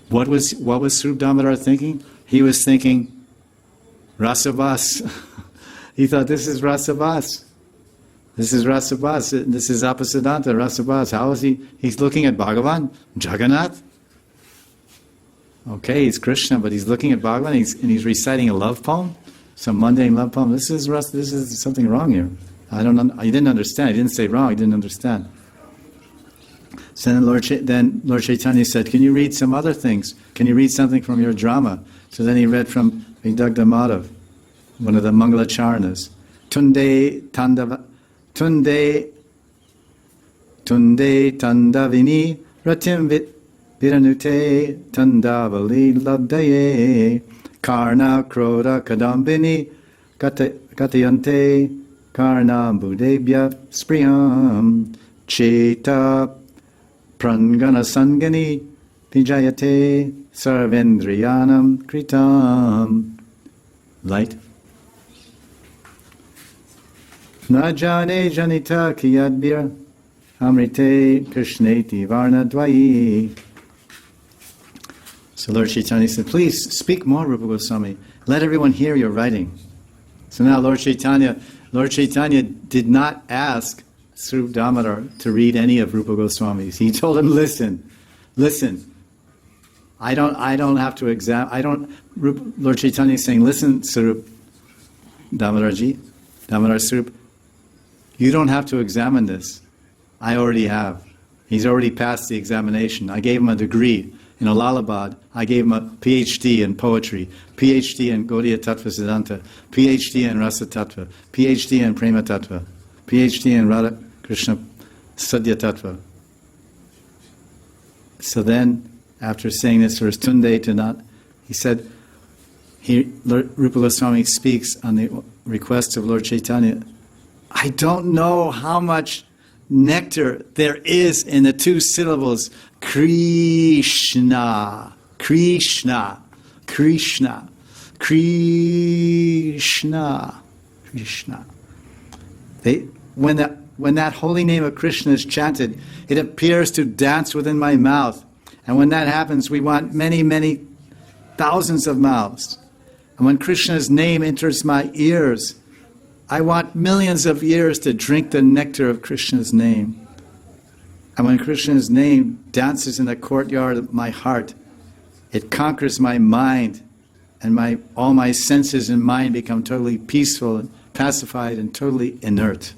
What was Swarup Damodar thinking? He was thinking, Rasavas. He thought, this is Rasavas. This is Rasavas. This is Apasiddhanta, Rasavas. How is he? He's looking at Bhagavan, Jagannath. Okay, he's Krishna, but he's looking at Bhagavan and he's reciting a love poem, some mundane love poem. This is something wrong here. I didn't understand. He didn't say wrong. He didn't understand. So then Lord Chaitanya said, can you read some other things? Can you read something from your drama? So then he read from Vidagdha Madhav, one of the Mangalacharnas. Tunde Tandavini Ratim Viranute Tandavali Labdaye Karna Kroda Kadambini Katayante Karna Budebhya Spriyam Cheta Prangana Sangani Vijayate Sarvendriyanam Kritam. Light. Najane Janita Kiyadbir Amrite Krishneti Varna Dvayi. So Lord Chaitanya said, please speak more, Rupa Goswami. Let everyone hear your writing. So now Lord Chaitanya did not ask Swarup Damodar to read any of Rupa Goswami's. He told him, listen. I don't have to examine. Lord Chaitanya is saying, listen, Swarup Damodarji, Damodar Swarup, you don't have to examine this. I already have. He's already passed the examination. I gave him a degree in Allahabad. I gave him a PhD in poetry, PhD in Gaudiya Tattva Siddhanta, PhD in Rasa Tattva, PhD in Prema Tattva, PhD in Radha Krishna Sadhya Tattva. So then, after saying this verse, Tunde Tanat, he said, Rupa Goswami speaks on the request of Lord Chaitanya, I don't know how much nectar there is in the two syllables, Krishna, Krishna, Krishna, Krishna, Krishna. When that holy name of Krishna is chanted, it appears to dance within my mouth. And when that happens, we want many, many thousands of mouths. And when Krishna's name enters my ears, I want millions of ears to drink the nectar of Krishna's name. And when Krishna's name dances in the courtyard of my heart, it conquers my mind, and all my senses and mind become totally peaceful and pacified and totally inert.